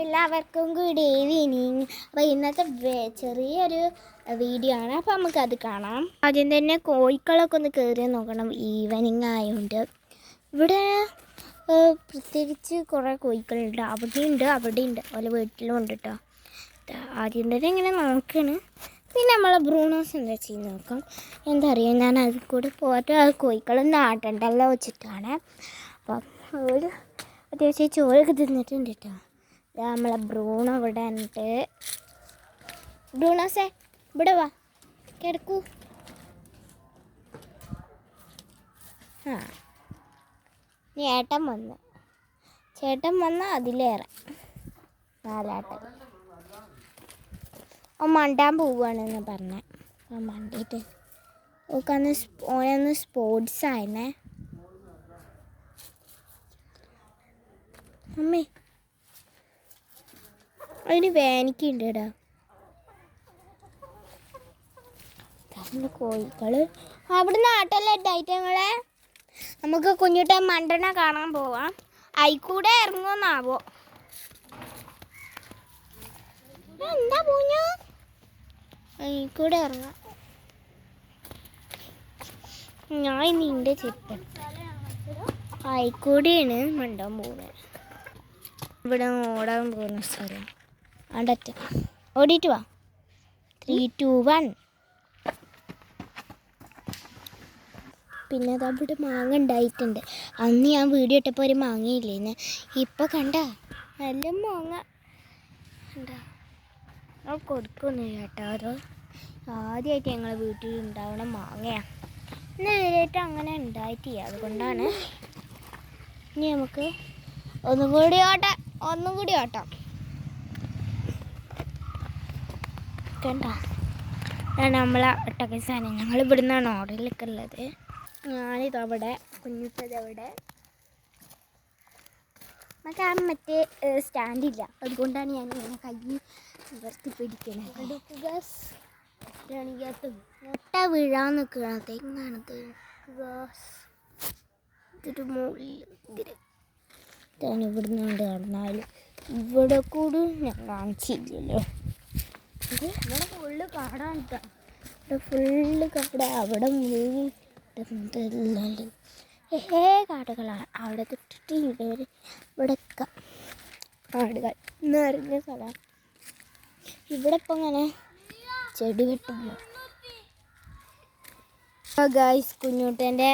എല്ലാവർക്കും good evening. അപ്പോൾ ഇന്നത്തെ ചെറിയൊരു വീഡിയോ ആണ്. അപ്പോൾ നമുക്കത് കാണാം. ആദ്യം തന്നെ കോഴിക്കളൊക്കെ ഒന്ന് കയറി നോക്കണം. ഈവനിങ് ആയതുകൊണ്ട് ഇവിടെ പ്രത്യേകിച്ച് കുറേ കോഴിക്കളുണ്ട്. അവിടെയുണ്ട് ഓരോ വീട്ടിലും ഉണ്ട് കേട്ടോ. ആദ്യം തന്നെ ഇങ്ങനെ നോക്കുകയാണ്. പിന്നെ നമ്മളെ ബ്രൂണോസ് എന്താ ചെയ്യുന്നത് നോക്കാം. എന്താ അറിയാം, ഞാൻ അതിൽ കൂടെ പോയിട്ട് ആ കോഴിക്കളൊന്നും ആട്ടണ്ടല്ലോ വെച്ചിട്ടാണ്. അപ്പം ഒരു അത്യാവശ്യം ചോറൊക്കെ തിന്നിട്ടുണ്ട് കേട്ടോ. നമ്മളെ ബ്രൂണോ ഇവിടെ ഉണ്ട്. ബ്രൂണോസേ ഇവിടെ വാ, കിടക്കൂ. ആ ചേട്ടൻ വന്ന് അതിലേറെ നാലാട്ടൻ. മണ്ടാൻ പോവുകയാണെന്ന് പറഞ്ഞേ. മണ്ടിയിട്ട് ഓനൊന്ന് സ്പോർട്സ് ആയിരുന്നേ. അമ്മേ അതിന് വേനിക്കുണ്ട് ഇടാ. കോഴികൾ അവിടുന്ന് ആട്ടല്ലേ ഐറ്റങ്ങളെ. നമുക്ക് കുഞ്ഞുട്ടൻ മണ്ടനെ കാണാൻ പോവാം. അയിക്കൂടെ ഇറങ്ങുമെന്നാവോ. എന്താ പൂഞ്ഞു, അയിക്കൂടെ ഇറങ്ങാം. ഞാൻ നിന്റെ ചെപ്പ് അയിക്കൂടെയാണ് മണ്ടാൻ പോകുന്നത്. ഇവിടെ ഓടാൻ പോകുന്ന സ്ഥലം അടറ്റ. ഓടിയിട്ട് വാ. 3, 2, 1. പിന്നെ അതവിടെ മാങ്ങ ഉണ്ടായിട്ടുണ്ട്. അന്ന് ഞാൻ വീഡിയോ ഇട്ടപ്പോൾ ഒരു മാങ്ങയില്ലേന്ന്. ഇപ്പം കണ്ട നല്ല മാങ്ങ ഉണ്ടാ. അത് കൊടുക്കൊന്നുമില്ല കേട്ടോ. അത് ആദ്യമായിട്ട് ഞങ്ങളെ വീട്ടിൽ ഉണ്ടാവണ മാങ്ങയാണ്. ഇന്ന് വരെയായിട്ട് അങ്ങനെ ഉണ്ടായിട്ടില്ല. അതുകൊണ്ടാണ്. ഇനി നമുക്ക് ഒന്നും കൂടി ഓട്ടാം. കണ്ട നമ്മളെ ഒട്ടൊക്കെ സാധനം ഞങ്ങൾ ഇവിടെ നിന്നാണ് ഓർഡറിലൊക്കെ ഉള്ളത്. ഞാനിതവിടെ കുഞ്ഞിട്ടതവിടെ. നമുക്ക് ആ മറ്റേ സ്റ്റാൻഡില്ല, അതുകൊണ്ടാണ് ഞാൻ ഇങ്ങനെ കൈ നിവർത്തി പിടിക്കുന്നത്. മുട്ട വീഴാൻ നിൽക്കണം. തെങ്ങാണത്. ഇതൊരു മുകളിൽ ഇതാണ്. ഇവിടെ നിന്നുകൊണ്ട് നടന്നാൽ ഇവിടെ കൂടി ഞാൻ കാണിച്ചില്ലല്ലോ. ഇവിടെ ഫുള്ള് കാടാണ് കേട്ടോ. ഇവിടെ ഫുള്ള് കാട്. അവിടെ മുഴുവൻ കാടുകളാണ്. അവിടെ തൊട്ടിട്ട് ഇവിടെയൊക്കെ കാടുകൾ നിറഞ്ഞ സ്ഥലമാണ്. ഇവിടെ ഇപ്പം ഇങ്ങനെ ചെടി വെട്ടുന്നു. ഗായ്സ്, കുഞ്ഞൂട്ടൻ്റെ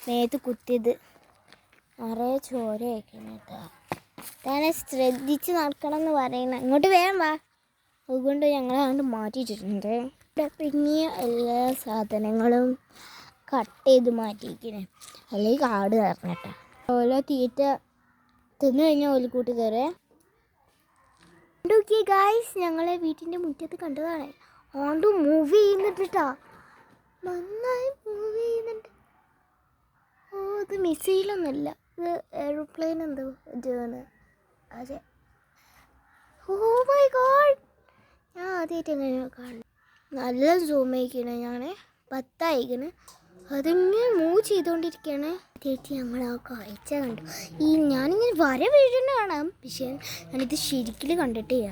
മേത്ത് കുത്തിയത് നിറയെ ചോര വയ്ക്കണം കേട്ടോ. അതാണ് ശ്രദ്ധിച്ച് നടക്കണം എന്ന് പറയുന്നത്. ഇങ്ങോട്ട് വേഗം വാ. അതുകൊണ്ട് ഞങ്ങൾ അങ്ങോട്ട് മാറ്റിയിട്ടുണ്ട്. ഇവിടെ പിന്നെ എല്ലാ സാധനങ്ങളും കട്ട് ചെയ്ത് മാറ്റിയിരിക്കണേ. അല്ലെങ്കിൽ കാട് കയറണം കേട്ടോ. ഓരോ തീറ്റ തിന്നു കഴിഞ്ഞാൽ ഓല് കൂട്ടി കയറേ. നോക്കിയേ ഗായ്സ്, ഞങ്ങളെ വീട്ടിൻ്റെ മുറ്റത്ത് കണ്ടതാണ്. ഓണ്ട് മൂവ് ചെയ്യുന്നുണ്ട് കേട്ടോ. നന്നായി മൂവ് ചെയ്യുന്നുണ്ട്. ഇത് മിസൈലൊന്നുമല്ല, ഇത് എയർപ്ലെയിൻ എന്തോ ഇതാണ്. അതെ. ഓ മൈ ഗോഡ്, ഞാൻ ആദ്യമായിട്ട് എങ്ങനെയാണ് കാണുന്നത്. നല്ല സൂം ആയിക്കണേ. ഞാൻ 10 ആയിക്കണ്. അതിങ്ങനെ മൂവ് ചെയ്തുകൊണ്ടിരിക്കുകയാണ്. ആദ്യമായിട്ട് ഞങ്ങൾ ആ കാഴ്ച കണ്ടു. ഞാനിങ്ങനെ വര വീഴുന്ന കാണാം, പക്ഷേ ഞാനിത് ശരിക്കും കണ്ടിട്ടില്ല.